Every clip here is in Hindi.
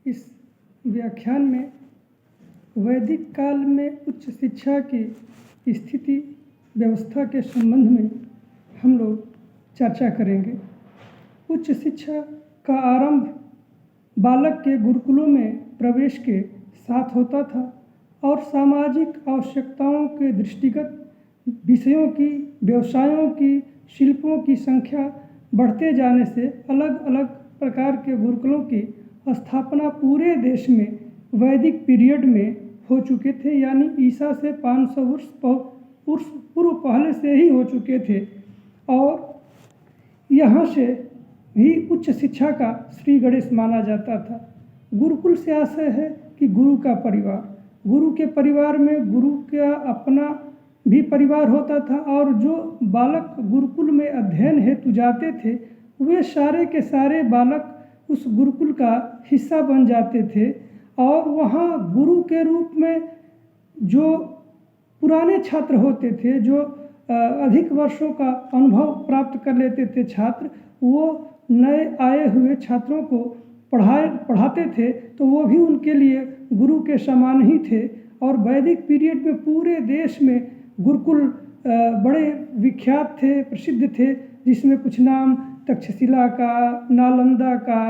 इस व्याख्यान में वैदिक काल में उच्च शिक्षा की स्थिति व्यवस्था के संबंध में हम लोग चर्चा करेंगे। उच्च शिक्षा का आरंभ बालक के गुरुकुलों में प्रवेश के साथ होता था और सामाजिक आवश्यकताओं के दृष्टिगत विषयों की, व्यवसायों की, शिल्पों की संख्या बढ़ते जाने से अलग अलग प्रकार के गुरुकुलों की स्थापना पूरे देश में वैदिक पीरियड में हो चुके थे, यानी ईसा से 500 वर्ष पूर्व पहले से ही हो चुके थे। और यहाँ से ही उच्च शिक्षा का श्री गणेश माना जाता था। गुरुकुल से आशय है कि गुरु का परिवार, गुरु के परिवार में गुरु का अपना भी परिवार होता था और जो बालक गुरुकुल में अध्ययन हेतु जाते थे वे सारे के सारे बालक उस गुरुकुल का हिस्सा बन जाते थे और वहाँ गुरु के रूप में जो पुराने छात्र होते थे, जो अधिक वर्षों का अनुभव प्राप्त कर लेते थे छात्र, वो नए आए हुए छात्रों को पढ़ाते थे, तो वो भी उनके लिए गुरु के समान ही थे। और वैदिक पीरियड में पूरे देश में गुरुकुल बड़े विख्यात थे, प्रसिद्ध थे, जिसमें कुछ नाम तक्षशिला का, नालंदा का,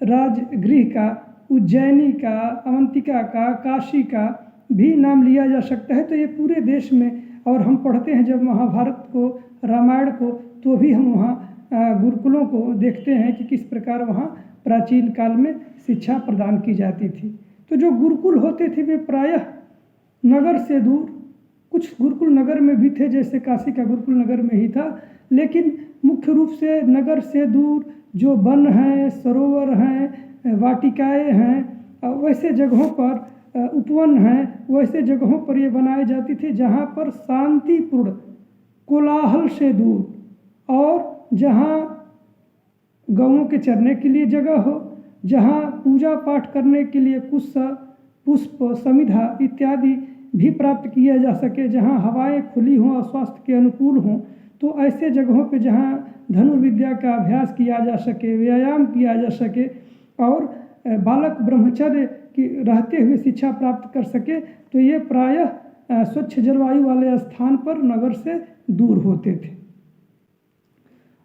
राजगृह का, उज्जैनी का, अवंतिका का, काशी का भी नाम लिया जा सकता है। तो ये पूरे देश में, और हम पढ़ते हैं जब महाभारत को, रामायण को, तो भी हम वहाँ गुरुकुलों को देखते हैं कि किस प्रकार वहाँ प्राचीन काल में शिक्षा प्रदान की जाती थी। तो जो गुरुकुल होते थे वे प्रायः नगर से दूर, कुछ गुरुकुल नगर में भी थे, जैसे काशी का गुरुकुल नगर में ही था, लेकिन मुख्य रूप से नगर से दूर जो वन हैं, सरोवर हैं, वाटिकाएं हैं, वैसे जगहों पर, उपवन हैं, वैसे जगहों पर ये बनाए जाती थी जहाँ पर शांतिपूर्ण, कोलाहल से दूर और जहाँ गौओं के चरने के लिए जगह हो, जहाँ पूजा पाठ करने के लिए कुछ पुष्प, समिधा इत्यादि भी प्राप्त किया जा सके, जहाँ हवाएं खुली हों और स्वास्थ्य के अनुकूल हों, तो ऐसे जगहों पे जहाँ धनुर्विद्या का अभ्यास किया जा सके, व्यायाम किया जा सके और बालक ब्रह्मचर्य की रहते हुए शिक्षा प्राप्त कर सके, तो ये प्रायः स्वच्छ जलवायु वाले स्थान पर नगर से दूर होते थे।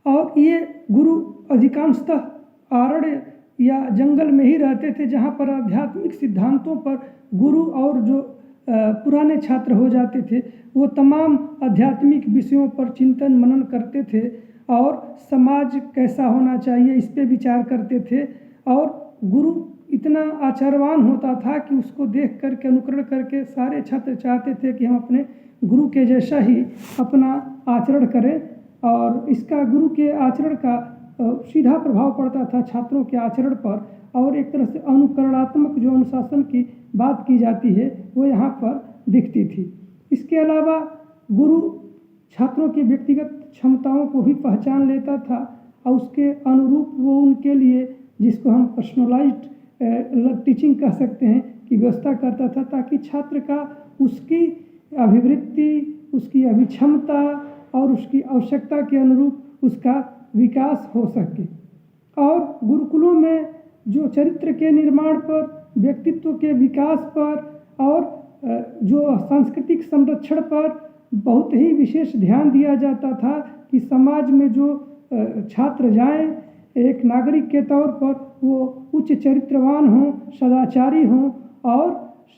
और ये गुरु अधिकांशतः आरण्य या जंगल में ही रहते थे, जहाँ पर आध्यात्मिक सिद्धांतों पर गुरु और जो पुराने छात्र हो जाते थे वो तमाम आध्यात्मिक विषयों पर चिंतन मनन करते थे और समाज कैसा होना चाहिए इस पे विचार करते थे। और गुरु इतना आचारवान होता था कि उसको देख करके, अनुकरण करके सारे छात्र चाहते थे कि हम अपने गुरु के जैसा ही अपना आचरण करें, और इसका गुरु के आचरण का सीधा प्रभाव पड़ता था छात्रों के आचरण पर। और एक तरह से अनुकरणात्मक जो अनुशासन की बात की जाती है वो यहाँ पर दिखती थी। इसके अलावा गुरु छात्रों की व्यक्तिगत क्षमताओं को भी पहचान लेता था और उसके अनुरूप वो उनके लिए, जिसको हम पर्सनलाइज्ड टीचिंग कह सकते हैं, की व्यवस्था करता था, ताकि छात्र का उसकी अभिवृत्ति, उसकी अभिक्षमता और उसकी आवश्यकता के अनुरूप उसका विकास हो सके। और गुरुकुलों में जो चरित्र के निर्माण पर, व्यक्तित्व के विकास पर और जो सांस्कृतिक संरक्षण पर बहुत ही विशेष ध्यान दिया जाता था कि समाज में जो छात्र जाएं, एक नागरिक के तौर पर वो उच्च चरित्रवान हों, सदाचारी हों और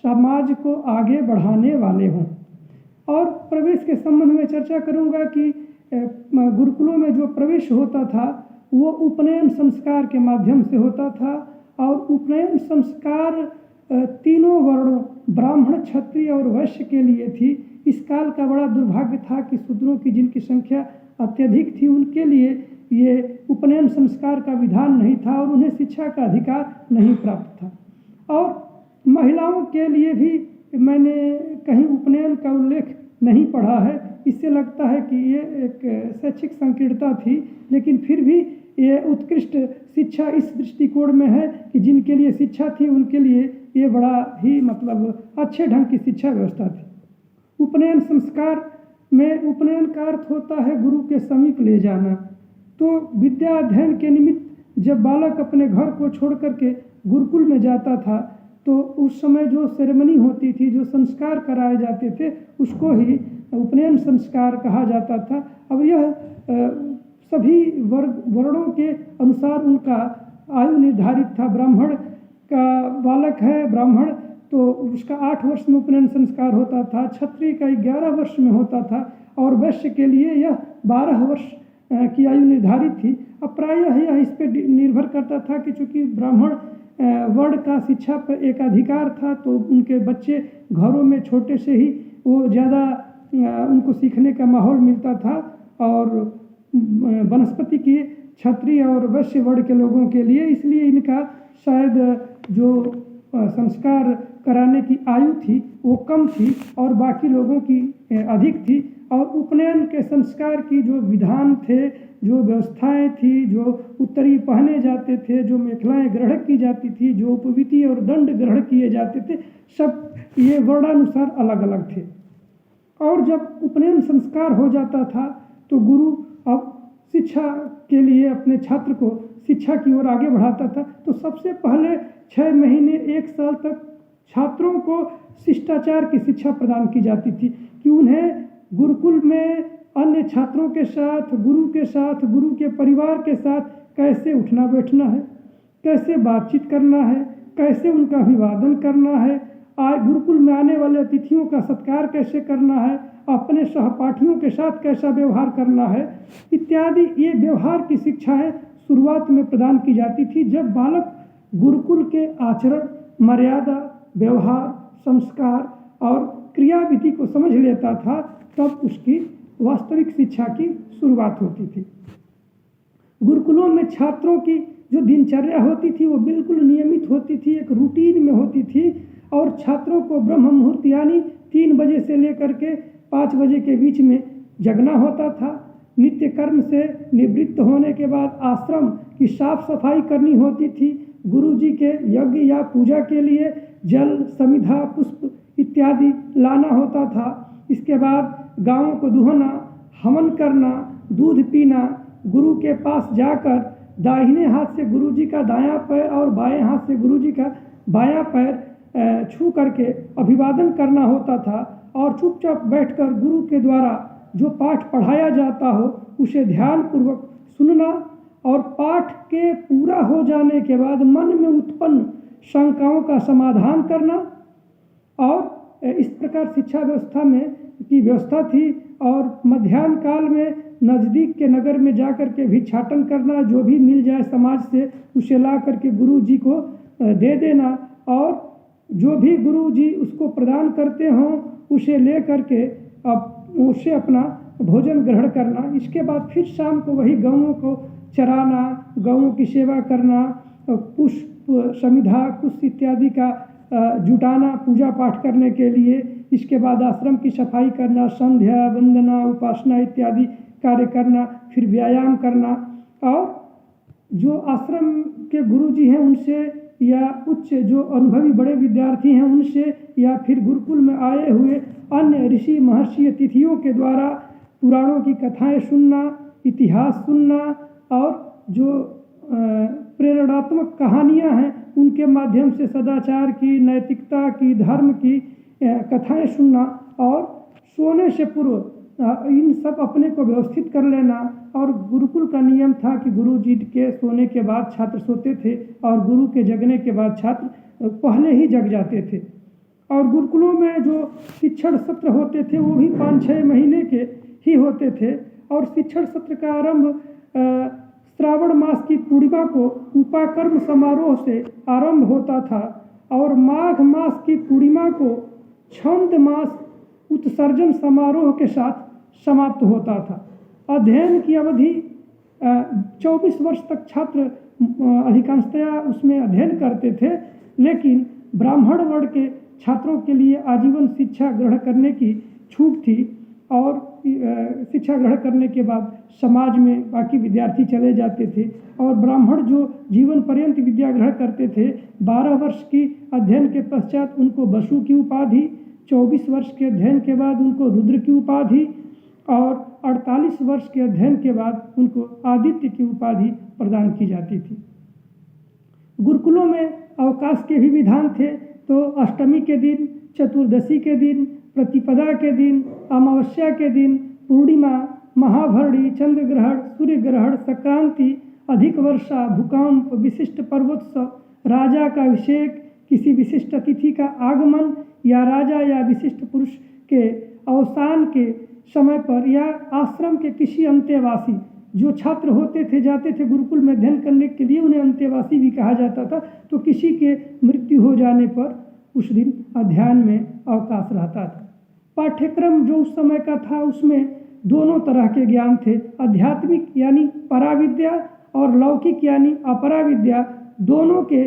समाज को आगे बढ़ाने वाले हों। और प्रवेश के संबंध में चर्चा करूंगा कि गुरुकुलों में जो प्रवेश होता था वो उपनयन संस्कार के माध्यम से होता था। और उपनयन संस्कार तीनों वर्णों, ब्राह्मण, क्षत्रिय और वैश्य के लिए थी। इस काल का बड़ा दुर्भाग्य था कि शूद्रों की जिनकी संख्या अत्यधिक थी उनके लिए ये उपनयन संस्कार का विधान नहीं था और उन्हें शिक्षा का अधिकार नहीं प्राप्त था। और महिलाओं के लिए भी मैंने कहीं उपनयन का उल्लेख नहीं पढ़ा है। इससे लगता है कि ये एक शैक्षिक संकीर्णता थी, लेकिन फिर भी ये उत्कृष्ट शिक्षा इस दृष्टिकोण में है कि जिनके लिए शिक्षा थी उनके लिए ये बड़ा ही अच्छे ढंग की शिक्षा व्यवस्था थी। उपनयन संस्कार में उपनयन का अर्थ होता है गुरु के समीप ले जाना। तो विद्या अध्ययन के निमित्त जब बालक अपने घर को छोड़ करके गुरुकुल में जाता था तो उस समय जो सेरेमनी होती थी, जो संस्कार कराए जाते थे, उसको ही उपनयन संस्कार कहा जाता था। अब यह सभी वर्णों के अनुसार उनका आयु निर्धारित था। ब्राह्मण का बालक है ब्राह्मण तो उसका 8 वर्ष में उपनयन संस्कार होता था, क्षत्रिय का 11 वर्ष में होता था और वैश्य के लिए यह 12 वर्ष की आयु निर्धारित थी। अब प्रायः यह इस पर निर्भर करता था कि चूँकि ब्राह्मण वर्ण का शिक्षा पर एक अधिकार था तो उनके बच्चे घरों में छोटे से ही वो ज़्यादा उनको सीखने का माहौल मिलता था और वनस्पति की क्षत्रिय और वैश्य वर्ण के लोगों के लिए, इसलिए इनका शायद जो संस्कार कराने की आयु थी वो कम थी और बाकी लोगों की अधिक थी। और उपनयन के संस्कार की जो विधान थे, जो व्यवस्थाएं थी, जो उत्तरी पहने जाते थे, जो मेखलाएं ग्रहण की जाती थी, जो उपवीति और दंड ग्रहण किए जाते थे, सब ये वर्णानुसार अलग अलग थे। और जब उपनयन संस्कार हो जाता था तो गुरु अब शिक्षा के लिए अपने छात्र को शिक्षा की ओर आगे बढ़ाता था। तो सबसे पहले 6 महीने 1 साल तक छात्रों को शिष्टाचार की शिक्षा प्रदान की जाती थी कि उन्हें गुरुकुल में अन्य छात्रों के साथ, गुरु के परिवार के साथ कैसे उठना बैठना है, कैसे बातचीत करना है, कैसे उनका अभिवादन करना है, गुरुकुल में आने वाले अतिथियों का सत्कार कैसे करना है, अपने सहपाठियों के साथ कैसा व्यवहार करना है इत्यादि। ये व्यवहार की शिक्षाएं शुरुआत में प्रदान की जाती थी। जब बालक गुरुकुल के आचरण, मर्यादा, व्यवहार, संस्कार और क्रियाविधि को समझ लेता था तब उसकी वास्तविक शिक्षा की शुरुआत होती थी। गुरुकुलों में छात्रों की जो दिनचर्या होती थी वो बिल्कुल नियमित होती थी, एक रूटीन में होती थी और छात्रों को ब्रह्म मुहूर्त यानी 3 बजे से लेकर के 5 बजे के बीच में जगना होता था। नित्य कर्म से निवृत्त होने के बाद आश्रम की साफ सफाई करनी होती थी। गुरुजी के यज्ञ या पूजा के लिए जल, समिधा, पुष्प इत्यादि लाना होता था। इसके बाद गायों को दुहना, हवन करना, दूध पीना, गुरु के पास जाकर दाहिने हाथ से गुरुजी का दायां पैर और बाएं हाथ से गुरुजी का बायां पैर छू करके अभिवादन करना होता था और चुपचाप बैठकर गुरु के द्वारा जो पाठ पढ़ाया जाता हो उसे ध्यान पूर्वक सुनना और पाठ के पूरा हो जाने के बाद मन में उत्पन्न शंकाओं का समाधान करना। और इस प्रकार शिक्षा व्यवस्था में की व्यवस्था थी। और मध्याह्न काल में नज़दीक के नगर में जाकर के भिक्षाटन करना, जो भी मिल जाए समाज से उसे ला करके गुरु जी को दे देना और जो भी गुरु जी उसको प्रदान करते हों उसे ले करके उससे अपना भोजन ग्रहण करना। इसके बाद फिर शाम को वही गौओं को चराना, गौओं की सेवा करना, पुष्प, समिधा, कुश इत्यादि का जुटाना पूजा पाठ करने के लिए। इसके बाद आश्रम की सफाई करना, संध्या, वंदना, उपासना इत्यादि कार्य करना, फिर व्यायाम करना। और जो आश्रम के गुरु जी हैं उनसे या उच्च जो अनुभवी बड़े विद्यार्थी हैं उनसे या फिर गुरुकुल में आए हुए अन्य ऋषि महर्षि अतिथियों के द्वारा पुराणों की कथाएं सुनना, इतिहास सुनना और जो प्रेरणात्मक कहानियां हैं उनके माध्यम से सदाचार की, नैतिकता की, धर्म की कथाएं सुनना। और सोने से पूर्व इन सब अपने को व्यवस्थित कर लेना। और गुरुकुल का नियम था कि गुरु जी के सोने के बाद छात्र सोते थे और गुरु के जगने के बाद छात्र पहले ही जग जाते थे। और गुरुकुलों में जो शिक्षण सत्र होते थे वो भी 5-6 महीने के ही होते थे। और शिक्षण सत्र का आरंभ श्रावण मास की पूर्णिमा को उपाकर्म समारोह से आरंभ होता था और माघ मास की पूर्णिमा को छंद मास उत्सर्जन समारोह के साथ समाप्त होता था। अध्ययन की अवधि 24 वर्ष तक छात्र अधिकांशतया उसमें अध्ययन करते थे, लेकिन ब्राह्मण वर्ण के छात्रों के लिए आजीवन शिक्षा ग्रहण करने की छूट थी। और शिक्षा ग्रहण करने के बाद समाज में बाकी विद्यार्थी चले जाते थे। और ब्राह्मण जो जीवन पर्यंत विद्या ग्रहण करते थे 12 वर्ष की अध्ययन के पश्चात उनको वसु की उपाधि, 24 वर्ष के अध्ययन के बाद उनको रुद्र की उपाधि और 48 वर्ष के अध्ययन के बाद उनको आदित्य की उपाधि प्रदान की जाती थी। गुरुकुलों में अवकाश के भी विधान थे, तो अष्टमी के दिन, चतुर्दशी के दिन, प्रतिपदा के दिन, अमावस्या के दिन, पूर्णिमा, महाभरणी, चंद्र ग्रहण, सूर्य ग्रहण, संक्रांति, अधिक वर्षा, भूकंप, विशिष्ट पर्वोत्सव, राजा का अभिषेक, किसी विशिष्ट अतिथि का आगमन या राजा या विशिष्ट पुरुष के अवसान के समय पर, या आश्रम के किसी अंतेवासी, जो छात्र होते थे, जाते थे गुरुकुल में अध्ययन करने के लिए, उन्हें अंतेवासी भी कहा जाता था। तो किसी के मृत्यु हो जाने पर उस दिन अध्ययन में अवकाश रहता था। पाठ्यक्रम जो उस समय का था उसमें दोनों तरह के ज्ञान थे, आध्यात्मिक यानी पराविद्या और लौकिक यानी अपरा विद्या। दोनों के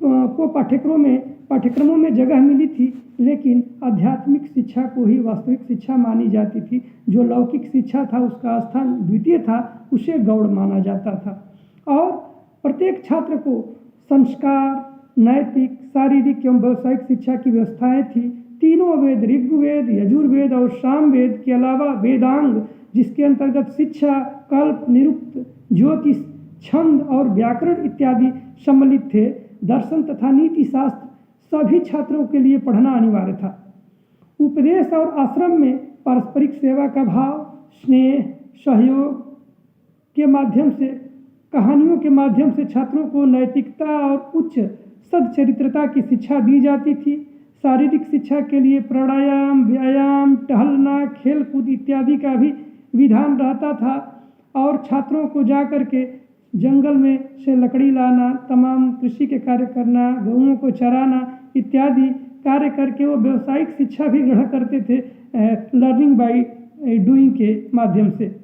को पाठ्यक्रमों में जगह मिली थी, लेकिन आध्यात्मिक शिक्षा को ही वास्तविक शिक्षा मानी जाती थी। जो लौकिक शिक्षा था उसका स्थान द्वितीय था, उसे गौड़ माना जाता था। और प्रत्येक छात्र को संस्कार, नैतिक, शारीरिक एवं व्यावसायिक शिक्षा की व्यवस्थाएं थी। तीनों वेद, ऋग्वेद, यजुर्वेद और सामवेद के अलावा वेदांग, जिसके अंतर्गत शिक्षा, कल्प, निरुक्त, ज्योतिष, छंद और व्याकरण इत्यादि सम्मिलित थे। दर्शन तथा नीति शास्त्र सभी छात्रों के लिए पढ़ना अनिवार्य था। उपदेश और आश्रम में पारस्परिक सेवा का भाव, स्नेह, सहयोग के माध्यम से, कहानियों के माध्यम से छात्रों को नैतिकता और उच्च सदचरित्रता की शिक्षा दी जाती थी। शारीरिक शिक्षा के लिए प्राणायाम, व्यायाम, टहलना, खेलकूद इत्यादि का भी विधान रहता था। और छात्रों को जाकर के जंगल में से लकड़ी लाना, तमाम कृषि के कार्य करना, गौओं को चराना इत्यादि कार्य करके वो व्यावसायिक शिक्षा भी ग्रहण करते थे, लर्निंग बाय डूइंग के माध्यम से।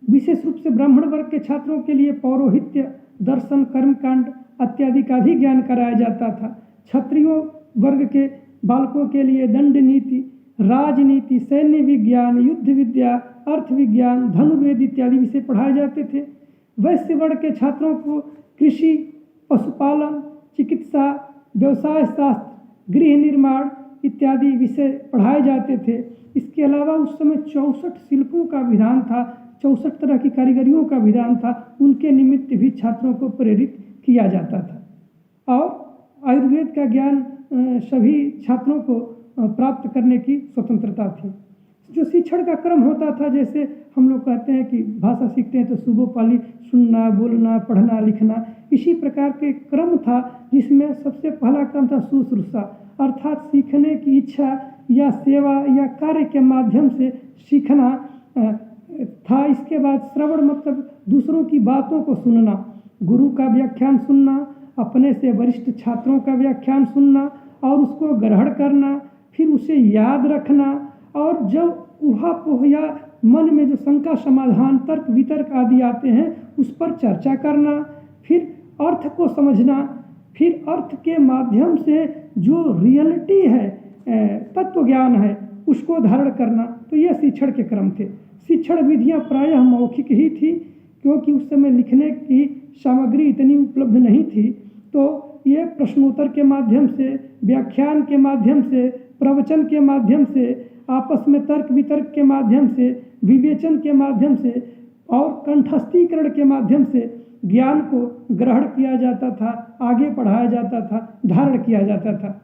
विशेष रूप से ब्राह्मण वर्ग के छात्रों के लिए पौरोहित्य, दर्शन, कर्मकांड इत्यादि का भी ज्ञान कराया जाता था। क्षत्रियों वर्ग के बालकों के लिए दंड नीति, राजनीति, सैन्य विज्ञान, युद्ध विद्या, अर्थ विज्ञान, धनुर्वेद इत्यादि विषय पढ़ाए जाते थे। वैश्य वर्ग के छात्रों को कृषि, पशुपालन, चिकित्सा, व्यवसाय शास्त्र, गृह निर्माण इत्यादि विषय पढ़ाए जाते थे। इसके अलावा उस समय 64 शिल्पों का विधान था, 64 तरह की कारीगरियों का विधान था। उनके निमित्त भी छात्रों को प्रेरित किया जाता था। और आयुर्वेद का ज्ञान सभी छात्रों को प्राप्त करने की स्वतंत्रता थी। जो शिक्षण का क्रम होता था, जैसे हम लोग कहते हैं कि भाषा सीखते हैं तो सुबोपाली, सुनना, बोलना, पढ़ना, लिखना, इसी प्रकार के क्रम था, जिसमें सबसे पहला क्रम था शुश्रूषा, अर्थात सीखने की इच्छा या सेवा या कार्य के माध्यम से सीखना था। इसके बाद श्रवण, मतलब दूसरों की बातों को सुनना, गुरु का व्याख्यान सुनना, अपने से वरिष्ठ छात्रों का व्याख्यान सुनना और उसको ग्रहण करना, फिर उसे याद रखना, और जब ऊहापोह या मन में जो शंका समाधान, तर्क वितर्क आदि आते हैं उस पर चर्चा करना, फिर अर्थ को समझना, फिर अर्थ के माध्यम से जो रियलिटी है, तत्व ज्ञान है, उसको धारण करना। तो यह शिक्षण के क्रम थे। शिक्षण विधियां प्रायः मौखिक ही थी, क्योंकि उस समय लिखने की सामग्री इतनी उपलब्ध नहीं थी। तो ये प्रश्नोत्तर के माध्यम से, व्याख्यान के माध्यम से, प्रवचन के माध्यम से, आपस में तर्क वितर्क के माध्यम से, विवेचन के माध्यम से और कंठस्थीकरण के माध्यम से ज्ञान को ग्रहण किया जाता था, आगे पढ़ाया जाता था, धारण किया जाता था।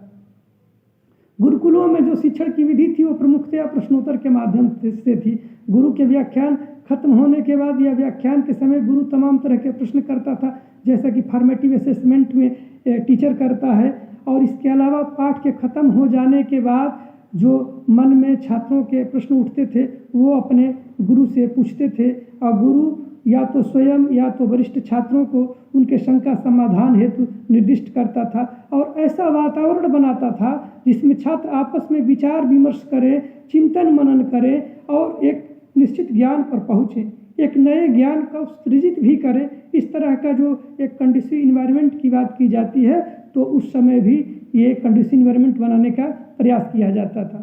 गुरुकुलों में जो शिक्षण की विधि थी वो प्रमुखतया प्रश्नोत्तर के माध्यम से थी। गुरु के व्याख्यान खत्म होने के बाद या व्याख्यान के समय गुरु तमाम तरह के प्रश्न करता था, जैसा कि फॉर्मेटिव असेसमेंट में टीचर करता है। और इसके अलावा पाठ के खत्म हो जाने के बाद जो मन में छात्रों के प्रश्न उठते थे वो अपने गुरु से पूछते थे, और गुरु या तो स्वयं या तो वरिष्ठ छात्रों को उनके शंका समाधान हेतु निर्दिष्ट करता था, और ऐसा वातावरण बनाता था जिसमें छात्र आपस में विचार विमर्श करें, चिंतन मनन करें और एक निश्चित ज्ञान पर पहुँचें, एक नए ज्ञान का सृजित भी करें। इस तरह का जो एक कंडीसिव इन्वायरमेंट की बात की जाती है, तो उस समय भी ये कंडीसिव इन्वायरमेंट बनाने का प्रयास किया जाता था।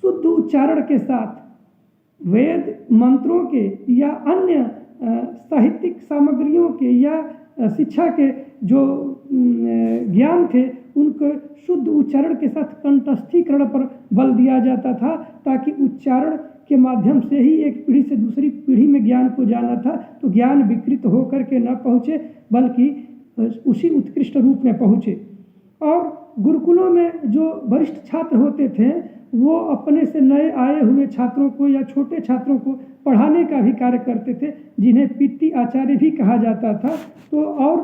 शुद्ध उच्चारण के साथ वेद मंत्रों के या अन्य साहित्यिक सामग्रियों के या शिक्षा के जो ज्ञान थे उनको शुद्ध उच्चारण के साथ कंठस्थीकरण पर बल दिया जाता था, ताकि उच्चारण के माध्यम से ही एक पीढ़ी से दूसरी पीढ़ी में ज्ञान को जाना था, तो ज्ञान विकृत होकर के न पहुँचे बल्कि उसी उत्कृष्ट रूप में पहुँचे। और गुरुकुलों में जो वरिष्ठ छात्र होते थे वो अपने से नए आए हुए छात्रों को या छोटे छात्रों को पढ़ाने का भी कार्य करते थे, जिन्हें पितृ आचार्य भी कहा जाता था। तो और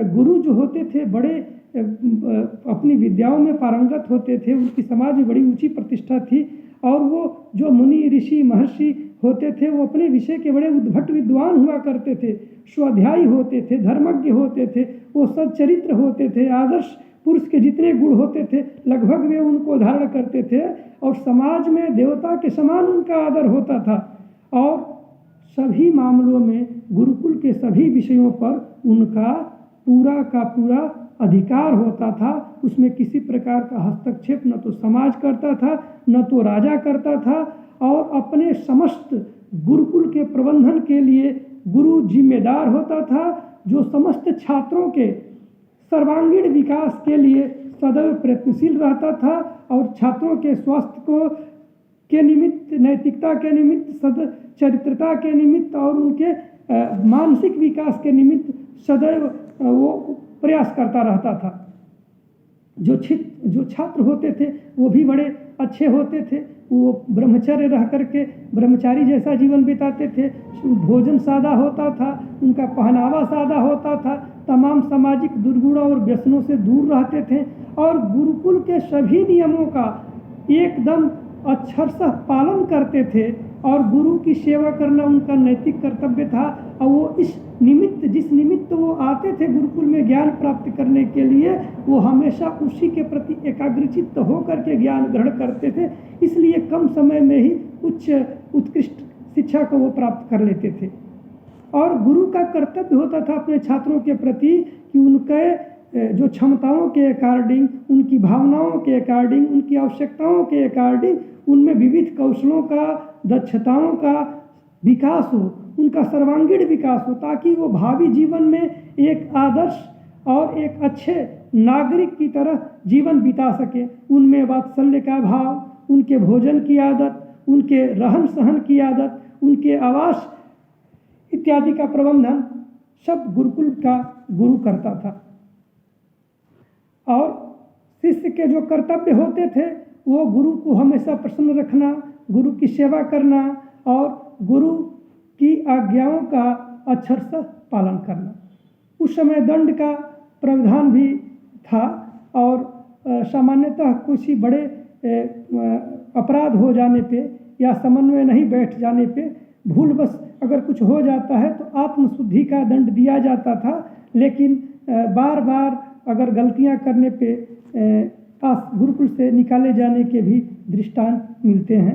गुरु जो होते थे बड़े अपनी विद्याओं में पारंगत होते थे, उनकी समाज में बड़ी ऊंची प्रतिष्ठा थी। और वो जो मुनि ऋषि महर्षि होते थे वो अपने विषय के बड़े उद्भट विद्वान हुआ करते थे, स्वाध्यायी होते थे, धर्मज्ञ होते थे, वो सच्चरित्र होते थे, आदर्श पुरुष के जितने गुण होते थे लगभग वे उनको धारण करते थे और समाज में देवता के समान उनका आदर होता था। और सभी मामलों में गुरुकुल के सभी विषयों पर उनका पूरा का पूरा अधिकार होता था। उसमें किसी प्रकार का हस्तक्षेप न तो समाज करता था न तो राजा करता था। और अपने समस्त गुरुकुल के प्रबंधन के लिए गुरु जिम्मेदार होता था, जो समस्त छात्रों के सर्वांगीण विकास के लिए सदैव प्रयत्नशील रहता था और छात्रों के स्वास्थ्य को के निमित्त, नैतिकता के निमित्त, सदचरित्रता के निमित्त और उनके मानसिक विकास के निमित्त सदैव वो प्रयास करता रहता था। जो छात्र होते थे वो भी बड़े अच्छे होते थे, वो ब्रह्मचर्य रह करके ब्रह्मचारी जैसा जीवन बिताते थे, भोजन सादा होता था, उनका पहनावा सादा होता था, तमाम सामाजिक दुर्गुणों और व्यसनों से दूर रहते थे और गुरुकुल के सभी नियमों का एकदम अक्षरशः पालन करते थे। और गुरु की सेवा करना उनका नैतिक कर्तव्य था। और वो जिस निमित्त वो आते थे गुरुकुल में ज्ञान प्राप्त करने के लिए, वो हमेशा उसी के प्रति एकाग्रचित्त होकर के ज्ञान ग्रहण करते थे। इसलिए कम समय में ही उत्कृष्ट शिक्षा को वो प्राप्त कर लेते थे। और गुरु का कर्तव्य होता था अपने छात्रों के प्रति कि उनके जो क्षमताओं के अकॉर्डिंग, उनकी भावनाओं के अकॉर्डिंग, उनकी आवश्यकताओं के अकॉर्डिंग उनमें विविध कौशलों का, दक्षताओं का विकास हो, उनका सर्वांगीण विकास हो, ताकि वो भावी जीवन में एक आदर्श और एक अच्छे नागरिक की तरह जीवन बिता सके। उनमें वात्सल्य का भाव, उनके भोजन की आदत, उनके रहन सहन की आदत, उनके आवास इत्यादि का प्रबंधन सब गुरुकुल का गुरु करता था। और शिष्य के जो कर्तव्य होते थे वो गुरु को हमेशा प्रसन्न रखना, गुरु की सेवा करना और गुरु की आज्ञाओं का अक्षरशः पालन करना। उस समय दंड का प्रावधान भी था और सामान्यतः किसी बड़े अपराध हो जाने पे या समन्वय नहीं बैठ जाने पे, भूलवश अगर कुछ हो जाता है तो आत्मशुद्धि का दंड दिया जाता था। लेकिन बार बार अगर गलतियां करने पे गुरुकुल से निकाले जाने के भी दृष्टांत मिलते हैं।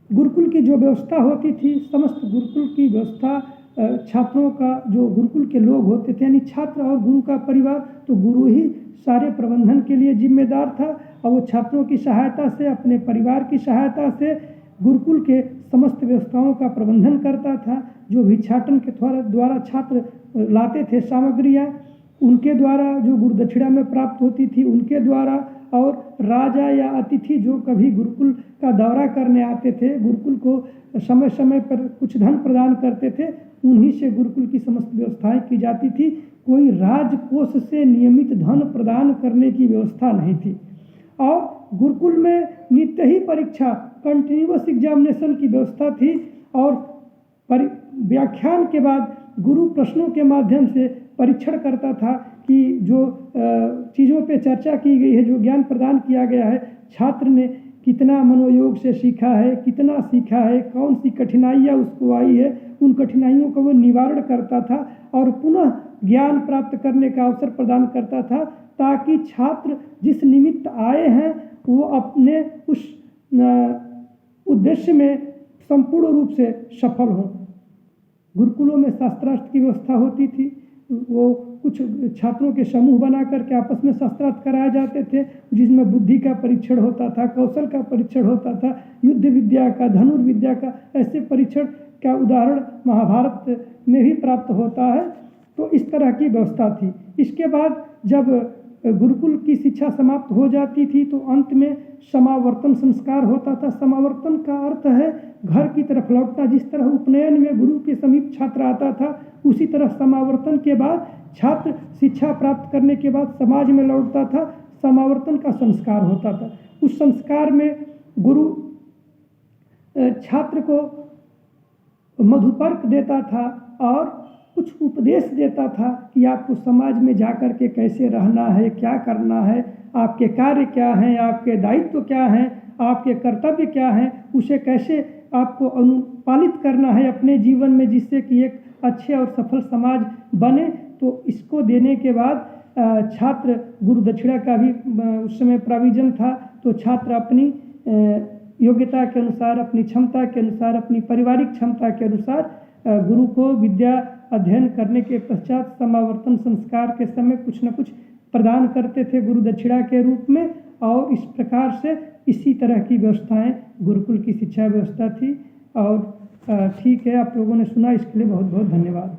गुरुकुल की जो व्यवस्था होती थी, समस्त गुरुकुल की व्यवस्था, छात्रों का जो गुरुकुल के लोग होते थे यानी छात्र और गुरु का परिवार, तो गुरु ही सारे प्रबंधन के लिए जिम्मेदार था और वो छात्रों की सहायता से, अपने परिवार की सहायता से गुरुकुल के समस्त व्यवस्थाओं का प्रबंधन करता था। जो भिक्षाटन के द्वारा छात्र लाते थे सामग्रियाँ, उनके द्वारा जो गुरुदक्षिणा में प्राप्त होती थी उनके द्वारा, और राजा या अतिथि जो कभी गुरुकुल का दौरा करने आते थे, गुरुकुल को समय समय पर कुछ धन प्रदान करते थे, उन्हीं से गुरुकुल की समस्त व्यवस्थाएं की जाती थी। कोई राजकोष से नियमित धन प्रदान करने की व्यवस्था नहीं थी। और गुरुकुल में नित्य ही परीक्षा, कंटिन्यूअस एग्जामिनेशन की व्यवस्था थी और व्याख्यान के बाद गुरु प्रश्नों के माध्यम से परीक्षण करता था कि जो चीज़ों पे चर्चा की गई है, जो ज्ञान प्रदान किया गया है, छात्र ने कितना मनोयोग से सीखा है, कितना सीखा है, कौन सी कठिनाइयाँ उसको आई है, उन कठिनाइयों का वो निवारण करता था और पुनः ज्ञान प्राप्त करने का अवसर प्रदान करता था, ताकि छात्र जिस निमित्त आए हैं वो अपने उस उद्देश्य में संपूर्ण रूप से सफल हों। गुरुकुलों में शास्त्रार्थ की व्यवस्था होती थी। वो कुछ छात्रों के समूह बना करके आपस में शास्त्रार्थ कराए जाते थे, जिसमें बुद्धि का परीक्षण होता था, कौशल का परीक्षण होता था, युद्ध विद्या का, धनुर्विद्या का, ऐसे परीक्षण का उदाहरण महाभारत में भी प्राप्त होता है। तो इस तरह की व्यवस्था थी। इसके बाद जब गुरुकुल की शिक्षा समाप्त हो जाती थी तो अंत में समावर्तन संस्कार होता था। समावर्तन का अर्थ है घर की तरफ लौटना। जिस तरह उपनयन में गुरु के समीप छात्र आता था, उसी तरह समावर्तन के बाद छात्र शिक्षा प्राप्त करने के बाद समाज में लौटता था। समावर्तन का संस्कार होता था। उस संस्कार में गुरु छात्र को मधुपर्क देता था और कुछ उपदेश देता था कि आपको समाज में जाकर के कैसे रहना है, क्या करना है, आपके कार्य क्या हैं, आपके दायित्व क्या हैं, आपके कर्तव्य क्या हैं, उसे कैसे आपको अनुपालित करना है अपने जीवन में, जिससे कि एक अच्छे और सफल समाज बने। तो इसको देने के बाद छात्र गुरु दक्षिणा का भी उस समय प्रोविजन था। तो छात्र अपनी योग्यता के अनुसार, अपनी क्षमता के अनुसार, अपनी पारिवारिक क्षमता के अनुसार गुरु को विद्या अध्ययन करने के पश्चात समावर्तन संस्कार के समय कुछ न कुछ प्रदान करते थे गुरु दक्षिणा के रूप में। और इस प्रकार से इसी तरह की व्यवस्थाएं गुरुकुल की शिक्षा व्यवस्था थी। और ठीक है, आप लोगों ने सुना, इसके लिए बहुत बहुत धन्यवाद।